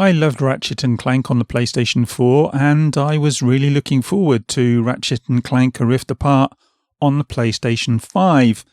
I loved Ratchet and Clank on the PlayStation 4, and I was really looking forward to Ratchet and Clank A Rift Apart on the PlayStation 5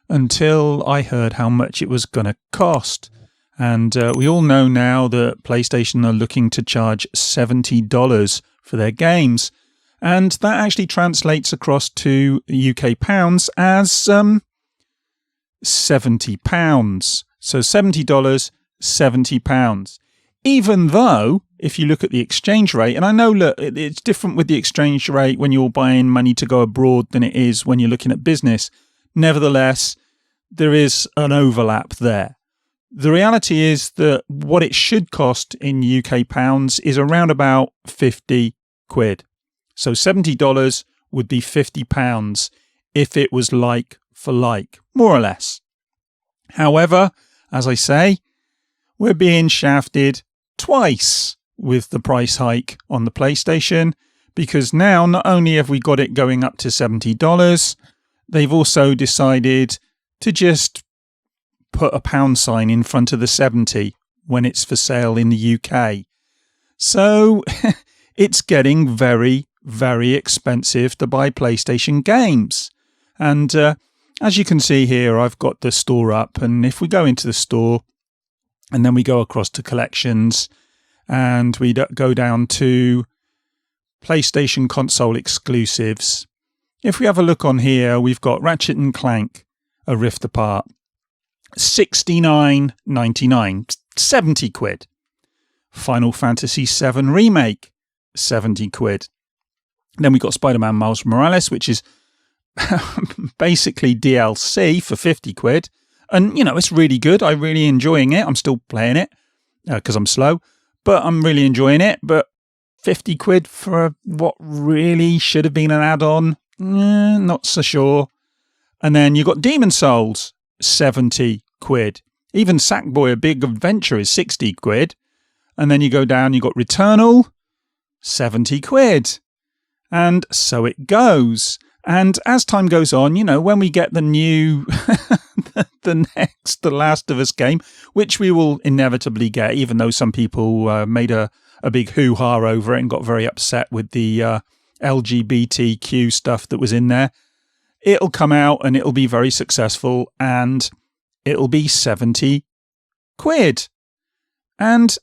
until I heard how much it was going to cost. And we all know now that PlayStation are looking to charge $70 for their games. And that actually translates across to UK pounds as £70. So $70, £70. Even though, if you look at the exchange rate, and I know, look, it's different with the exchange rate when you're buying money to go abroad than it is when you're looking at business. Nevertheless, there is an overlap there. The reality is that what it should cost in UK pounds is around about 50 quid. So $70 would be £50 if it was like for like, more or less. However, as I say, we're being shafted twice with the price hike on the PlayStation, because now not only have we got it going up to $70, they've also decided to just put a pound sign in front of the 70 when it's for sale in the UK. So it's getting very, very expensive to buy PlayStation games. And as you can see here, I've got the store up, and if we go into the store and then we go across to collections and we go down to PlayStation console exclusives, if we have a look on here, we've got Ratchet and Clank A Rift Apart, $69.99, 70 quid. Final Fantasy VII Remake, 70 quid. Then we got Spider-Man Miles Morales, which is basically DLC for 50 quid. And, you know, it's really good. I'm really enjoying it. I'm still playing it because I'm slow, but I'm really enjoying it. But 50 quid for what really should have been an add-on, not so sure. And then you got Demon Souls, 70 quid. Even Sackboy: A Big Adventure is 60 quid. And then you go down, you got Returnal, 70 quid. And so it goes. And as time goes on, you know, when we get the new, the Last of Us game, which we will inevitably get, even though some people made a big hoo-ha over it and got very upset with the LGBTQ stuff that was in there, it'll come out and it'll be very successful and it'll be 70 quid. And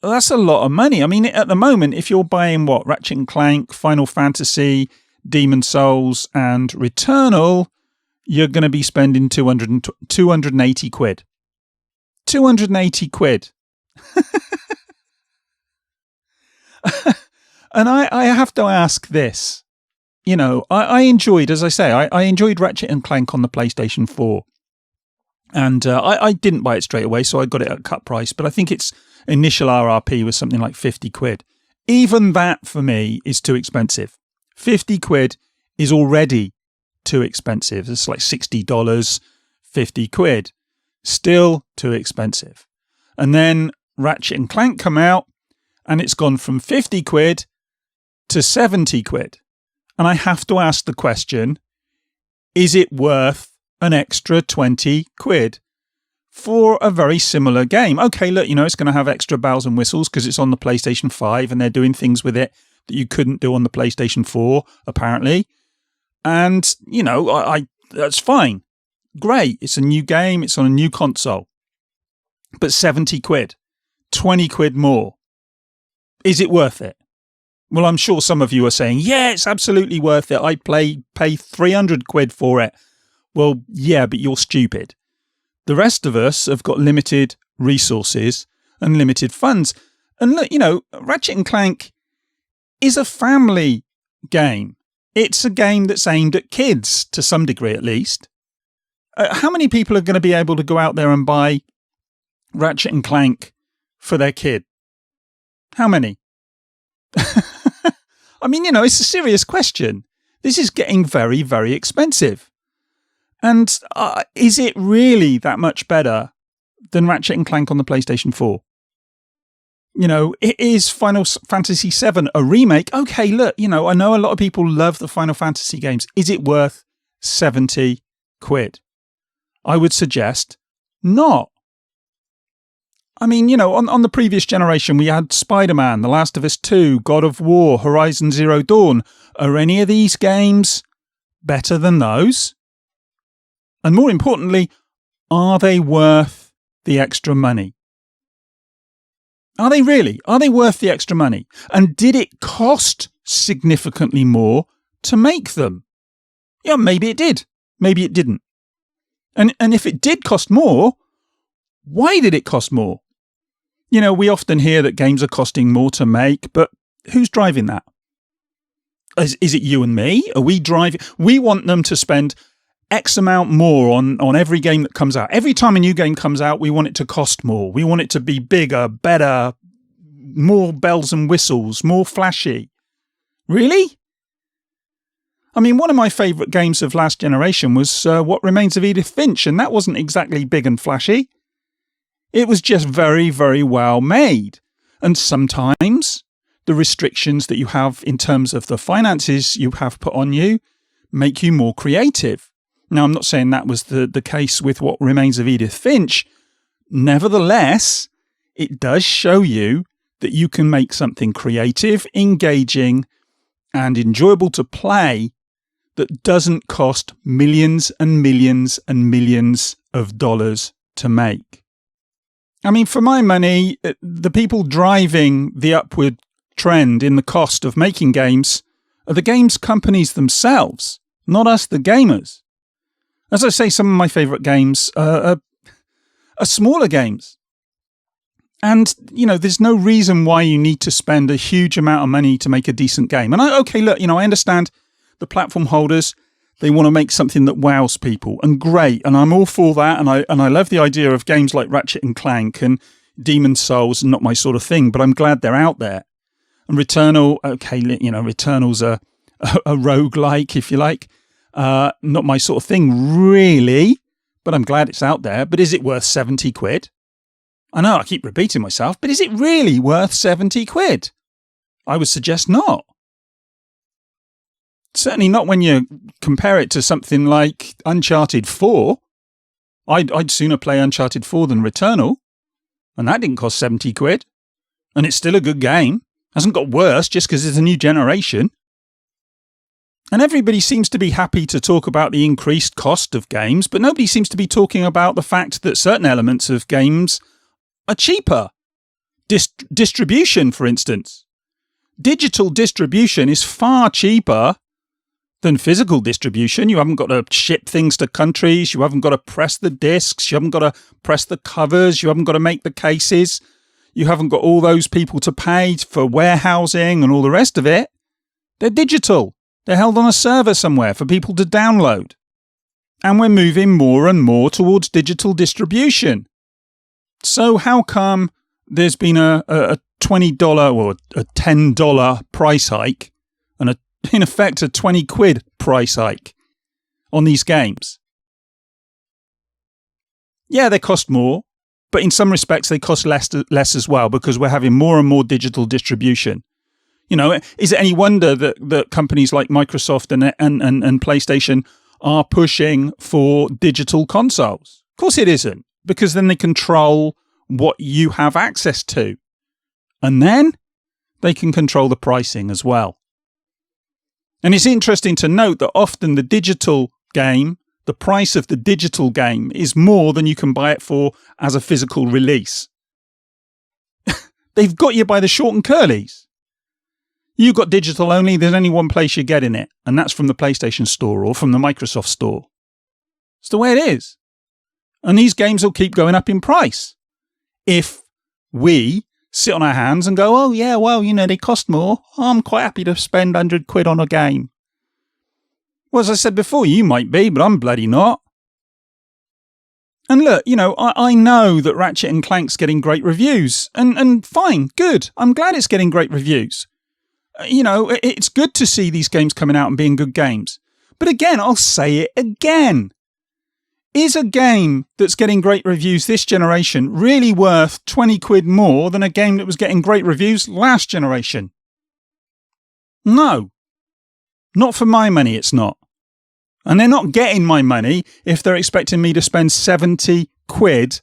that's a lot of money. I mean, at the moment, if you're buying Ratchet and Clank, Final Fantasy, Demon Souls and Returnal, you're going to be spending 280 quid. 280 quid. And I have to ask this. You know, I enjoyed, as I say, I enjoyed Ratchet and Clank on the PlayStation 4. And I didn't buy it straight away, so I got it at cut price. But I think its initial RRP was something like 50 quid. Even that, for me, is too expensive. 50 quid is already too expensive. It's like $60, 50 quid. Still too expensive. And then Ratchet and Clank come out, and it's gone from 50 quid to 70 quid. And I have to ask the question, is it worth an extra 20 quid for a very similar game? Okay, look, you know, it's going to have extra bells and whistles because it's on the PlayStation 5 and they're doing things with it that you couldn't do on the PlayStation 4, apparently. And, you know, I that's fine. Great. It's a new game. It's on a new console. But 70 quid, 20 quid more. Is it worth it? Well, I'm sure some of you are saying, yeah, it's absolutely worth it. I'd pay 300 quid for it. Well, yeah, but you're stupid. The rest of us have got limited resources and limited funds. And look, you know, Ratchet and Clank is a family game. It's a game that's aimed at kids, to some degree at least. How many people are going to be able to go out there and buy Ratchet and Clank for their kid? How many? I mean, you know, it's a serious question. This is getting very, very expensive. And is it really that much better than Ratchet and Clank on the PlayStation 4? You know, it is Final Fantasy VII a remake. Okay, look, you know, I know a lot of people love the Final Fantasy games. Is it worth 70 quid? I would suggest not. I mean, on the previous generation, we had Spider-Man, The Last of Us 2, God of War, Horizon Zero Dawn. Are any of these games better than those? And more importantly, are they worth the extra money? Are they really? Are they worth the extra money? And did it cost significantly more to make them? Yeah, maybe it did. Maybe it didn't. And if it did cost more, why did it cost more? We often hear that games are costing more to make, but who's driving that? Is it you and me? Are we driving? We want them to spend X amount more on every game that comes out. Every time a new game comes out, we want it to cost more. We want it to be bigger, better, more bells and whistles, more flashy. Really? I mean, one of my favourite games of last generation was What Remains of Edith Finch, and that wasn't exactly big and flashy. It was just very, very well made. And sometimes the restrictions that you have in terms of the finances you have put on you make you more creative. Now, I'm not saying that was the case with What Remains of Edith Finch. Nevertheless, it does show you that you can make something creative, engaging, and enjoyable to play that doesn't cost millions and millions and millions of dollars to make. I mean, for my money, the people driving the upward trend in the cost of making games are the games companies themselves, not us, the gamers. As I say, some of my favourite games are smaller games. And, there's no reason why you need to spend a huge amount of money to make a decent game. And I understand the platform holders, they want to make something that wows people, and great, and I'm all for that, and I love the idea of games like Ratchet and Clank and Demon's Souls, not my sort of thing, but I'm glad they're out there. And Returnal, okay, Returnal's a roguelike, if you like, not my sort of thing, really, but I'm glad it's out there. But is it worth 70 quid? I know I keep repeating myself, but is it really worth 70 quid? I would suggest not. Certainly not when you compare it to something like Uncharted 4. I'd sooner play Uncharted 4 than Returnal. And that didn't cost 70 quid. And it's still a good game. Hasn't got worse just because it's a new generation. And everybody seems to be happy to talk about the increased cost of games, but nobody seems to be talking about the fact that certain elements of games are cheaper. Distribution, for instance. Digital distribution is far cheaper than physical distribution. You haven't got to ship things to countries. You haven't got to press the discs. You haven't got to press the covers. You haven't got to make the cases. You haven't got all those people to pay for warehousing and all the rest of it. They're digital. They're held on a server somewhere for people to download. And we're moving more and more towards digital distribution. So how come there's been a $20 or a $10 price hike and in effect a 20 quid price hike on these games? Yeah, they cost more, but in some respects they cost less as well because we're having more and more digital distribution. Is it any wonder that companies like Microsoft and PlayStation are pushing for digital consoles? Of course it isn't, because then they control what you have access to. And then they can control the pricing as well. And it's interesting to note that often the digital game, the price of the digital game is more than you can buy it for as a physical release. They've got you by the short and curlies. You've got digital only, there's only one place you're getting it, and that's from the PlayStation Store or from the Microsoft Store. It's the way it is. And these games will keep going up in price if we sit on our hands and go, oh yeah, well, they cost more. I'm quite happy to spend 100 quid on a game. Well, as I said before, you might be, but I'm bloody not. And look, I know that Ratchet and Clank's getting great reviews. And fine, good. I'm glad it's getting great reviews. It's good to see these games coming out and being good games. But again, I'll say it again. Is a game that's getting great reviews this generation really worth 20 quid more than a game that was getting great reviews last generation? No. Not for my money, it's not. And they're not getting my money if they're expecting me to spend 70 quid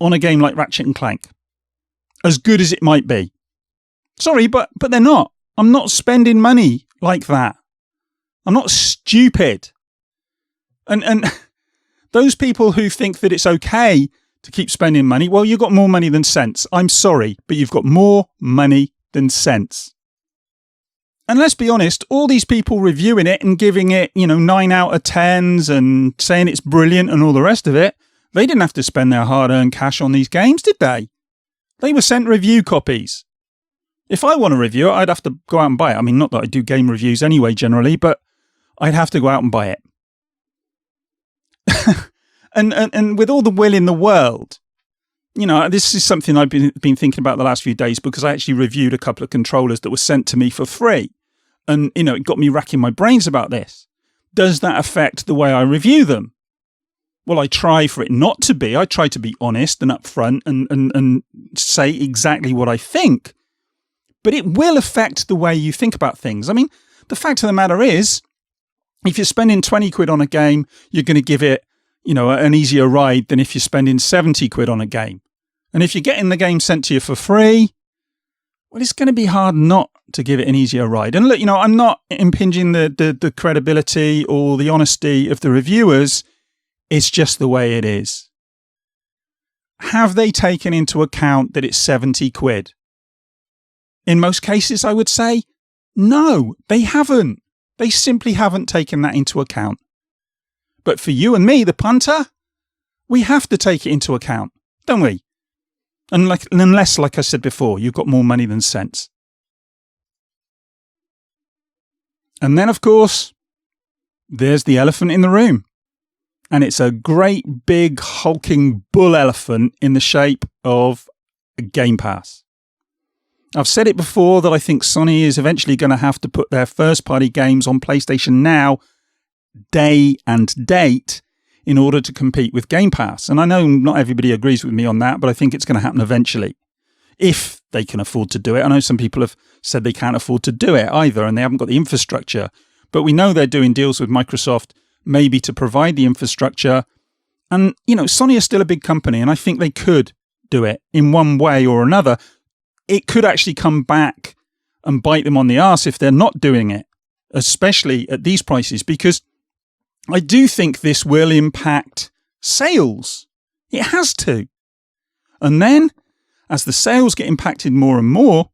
on a game like Ratchet and Clank, as good as it might be. Sorry, but they're not. I'm not spending money like that. I'm not stupid. And those people who think that it's okay to keep spending money, well, you've got more money than sense. I'm sorry, but you've got more money than sense. And let's be honest, all these people reviewing it and giving it, 9 out of 10s and saying it's brilliant and all the rest of it, they didn't have to spend their hard-earned cash on these games, did they? They were sent review copies. If I want to review it, I'd have to go out and buy it. I mean, not that I do game reviews anyway, generally, but I'd have to go out and buy it. and with all the will in the world, this is something I've been thinking about the last few days, because I actually reviewed a couple of controllers that were sent to me for free. And, it got me racking my brains about this. Does that affect the way I review them? Well, I try for it not to be. I try to be honest and upfront and say exactly what I think. But it will affect the way you think about things. I mean, the fact of the matter is, if you're spending 20 quid on a game, you're going to give it, an easier ride than if you're spending 70 quid on a game. And if you're getting the game sent to you for free, well, it's going to be hard not to give it an easier ride. And look, I'm not impinging the credibility or the honesty of the reviewers. It's just the way it is. Have they taken into account that it's 70 quid? In most cases, I would say, no, they haven't. They simply haven't taken that into account. But for you and me, the punter, we have to take it into account, don't we? Unless, like I said before, you've got more money than sense. And then, of course, there's the elephant in the room. And it's a great, big, hulking bull elephant in the shape of Game Pass. I've said it before that I think Sony is eventually going to have to put their first-party games on PlayStation Now, day and date, in order to compete with Game Pass. And I know not everybody agrees with me on that, but I think it's going to happen eventually, if they can afford to do it. I know some people have said they can't afford to do it either, and they haven't got the infrastructure. But we know they're doing deals with Microsoft, maybe to provide the infrastructure. And, Sony is still a big company, and I think they could do it in one way or another. It could actually come back and bite them on the arse if they're not doing it, especially at these prices, because I do think this will impact sales. It has to. And then, as the sales get impacted more and more,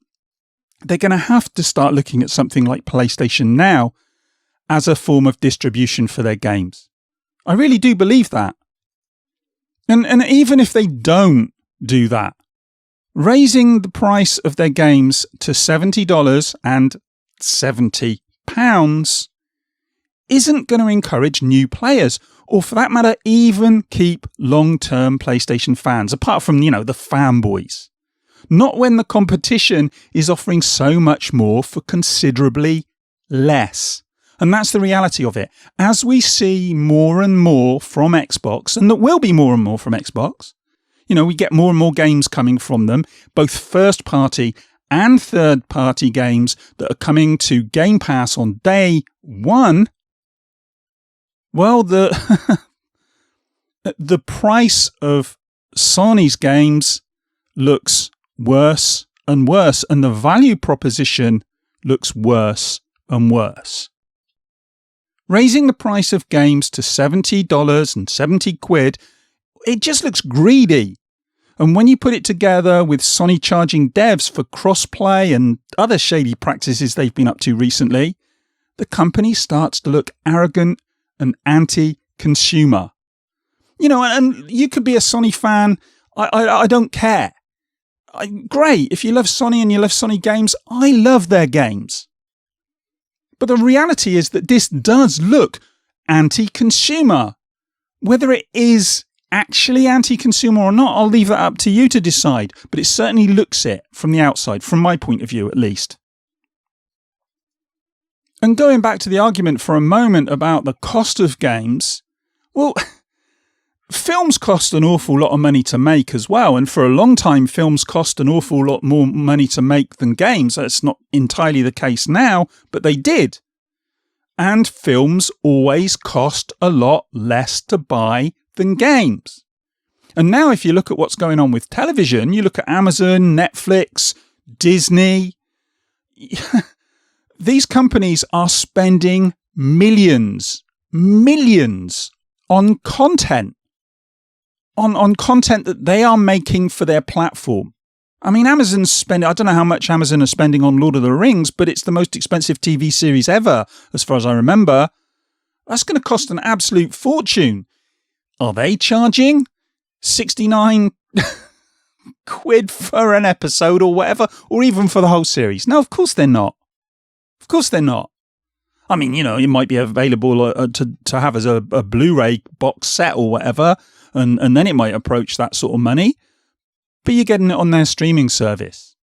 they're going to have to start looking at something like PlayStation Now as a form of distribution for their games. I really do believe that. And even if they don't do that, raising the price of their games to $70 and £70 isn't going to encourage new players, or for that matter, even keep long-term PlayStation fans, apart from, the fanboys. Not when the competition is offering so much more for considerably less. And that's the reality of it. As we see more and more from Xbox, and there will be more and more from Xbox, we get more and more games coming from them, both first-party and third-party games that are coming to Game Pass on day one. Well, the price of Sony's games looks worse and worse, and the value proposition looks worse and worse. Raising the price of games to $70 and 70 quid, it just looks greedy. And when you put it together with Sony charging devs for crossplay and other shady practices they've been up to recently, the company starts to look arrogant and anti-consumer. And you could be a Sony fan. I don't care. Great. If you love Sony and you love Sony games, I love their games. But the reality is that this does look anti-consumer. Whether it is actually anti-consumer or not, I'll leave that up to you to decide. But it certainly looks it from the outside, from my point of view at least. And going back to the argument for a moment about the cost of games, well, films cost an awful lot of money to make as well. And for a long time, films cost an awful lot more money to make than games. That's not entirely the case now, but they did. And films always cost a lot less to buy than games. And now if you look at what's going on with television, you look at Amazon, Netflix, Disney, these companies are spending millions on content, on content that they are making for their platform. I mean, Amazon's spending, I don't know how much Amazon are spending on Lord of the Rings, but it's the most expensive TV series ever, as far as I remember. That's going to cost an absolute fortune. Are they charging 69 quid for an episode or whatever, or even for the whole series? No, of course they're not. Of course they're not. I mean, you know, it might be available to have as a Blu-ray box set or whatever, and then it might approach that sort of money. But you're getting it on their streaming service.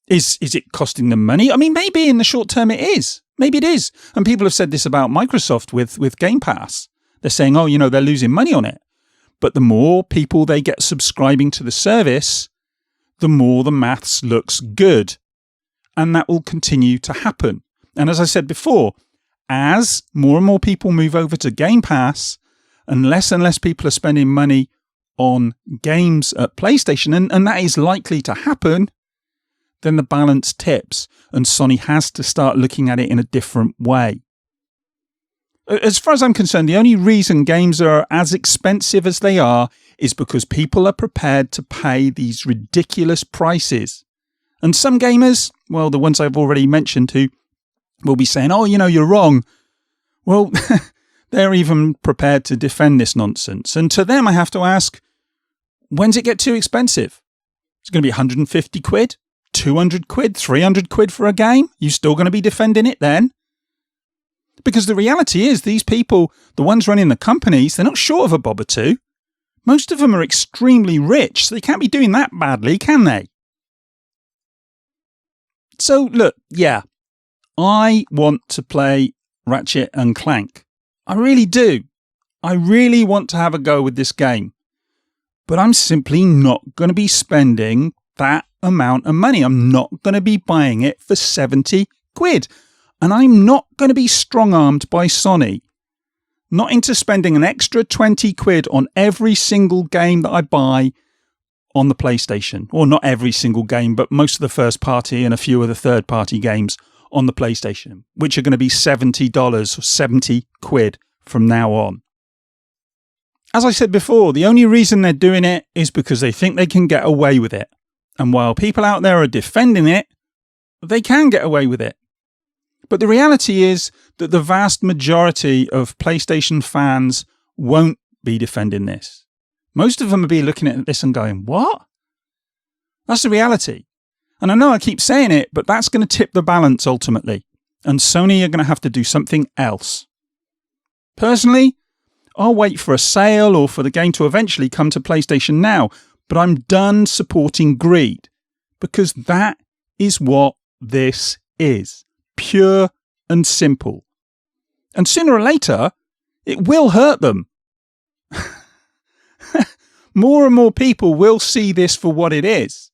Is it costing them money? I mean, maybe in the short term it is. Maybe it is. And people have said this about Microsoft with Game Pass. They're saying, oh, you know, they're losing money on it. But the more people they get subscribing to the service, the more the maths looks good. And that will continue to happen. And as I said before, as more and more people move over to Game Pass and less people are spending money on games at PlayStation, and that is likely to happen, then the balance tips and Sony has to start looking at it in a different way. As far as I'm concerned, the only reason games are as expensive as they are is because people are prepared to pay these ridiculous prices. And some gamers, well, the ones I've already mentioned who will be saying, oh, you know, you're wrong. Well, they're even prepared to defend this nonsense. And to them, I have to ask, when's it get too expensive? It's going to be 150 quid, 200 quid, 300 quid for a game? You still going to be defending it then? Because the reality is these people, the ones running the companies, they're not short of a bob or two. Most of them are extremely rich, so they can't be doing that badly, can they? So, look, yeah, I want to play Ratchet and Clank. I really do. I really want to have a go with this game. But I'm simply not going to be spending that amount of money. I'm not going to be buying it for 70 quid. And I'm not going to be strong-armed by Sony. Not into spending an extra 20 quid on every single game that I buy on the PlayStation. Or not every single game, but most of the first party and a few of the third party games on the PlayStation, which are going to be $70 or 70 quid from now on. As I said before, the only reason they're doing it is because they think they can get away with it. And while people out there are defending it, they can get away with it. But the reality is that the vast majority of PlayStation fans won't be defending this. Most of them will be looking at this and going, what? That's the reality. And I know I keep saying it, but that's going to tip the balance ultimately. And Sony are going to have to do something else. Personally, I'll wait for a sale or for the game to eventually come to PlayStation Now, but I'm done supporting greed because that is what this is. Pure and simple. And sooner or later, it will hurt them. More and more people will see this for what it is.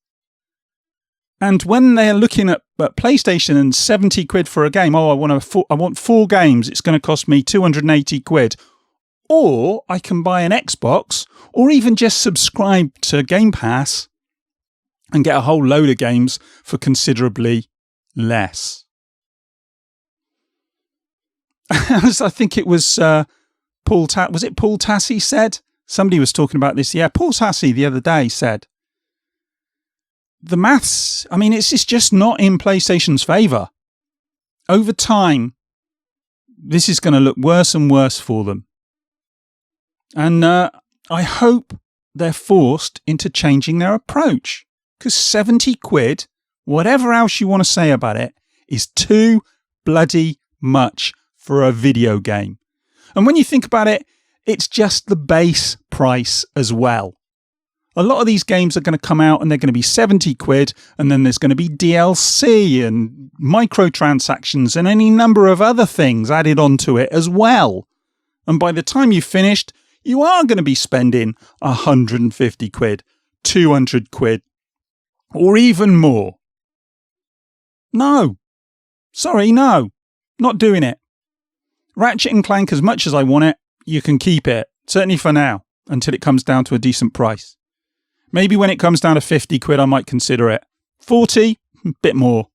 And when they're looking at PlayStation and 70 quid for a game, oh, I want 4 games, it's going to cost me 280 quid. Or I can buy an Xbox or even just subscribe to Game Pass and get a whole load of games for considerably less. I think it was Paul Tassi said? Somebody was talking about this. Yeah, Paul Tassi the other day said, the maths, I mean, it's just not in PlayStation's favour. Over time, this is going to look worse and worse for them. And I hope they're forced into changing their approach. Because 70 quid, whatever else you want to say about it, is too bloody much for a video game. And when you think about it, it's just the base price as well. A lot of these games are going to come out and they're going to be 70 quid, and then there's going to be DLC and microtransactions and any number of other things added onto it as well. And by the time you've finished, you are going to be spending 150 quid, 200 quid, or even more. No. Sorry, no. Not doing it. Ratchet and Clank, as much as I want it, you can keep it. Certainly for now. until it comes down to a decent price. Maybe when it comes down to 50 quid, I might consider it. 40, a bit more.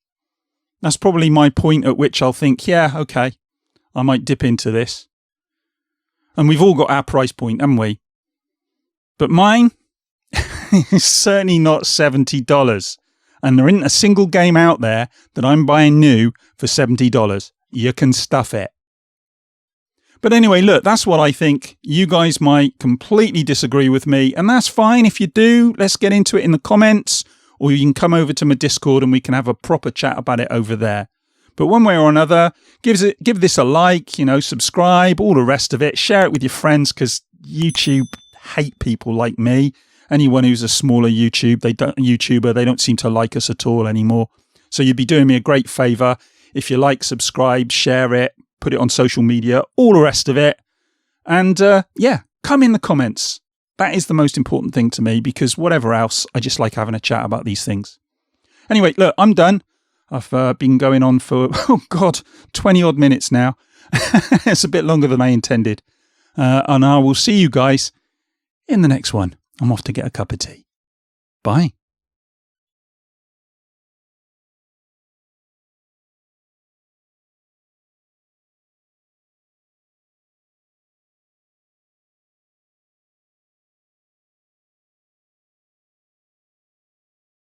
That's probably my point at which I'll think, yeah, okay, I might dip into this. And we've all got our price point, haven't we? But mine is certainly not $70. And there isn't a single game out there that I'm buying new for $70. You can stuff it. But anyway, look, that's what I think. You guys might completely disagree with me, and that's fine. If you do, let's get into it in the comments, or you can come over to my Discord and we can have a proper chat about it over there. But one way or another, give this a like, subscribe, all the rest of it. Share it with your friends, because YouTube hate people like me. Anyone who's a smaller YouTuber, they don't seem to like us at all anymore. So you'd be doing me a great favour if you like, subscribe, share it, put it on social media, all the rest of it. And come in the comments. That is the most important thing to me, because whatever else, I just like having a chat about these things. Anyway, look, I'm done. I've been going on for, 20 odd minutes now. It's a bit longer than I intended. And I will see you guys in the next one. I'm off to get a cup of tea. Bye.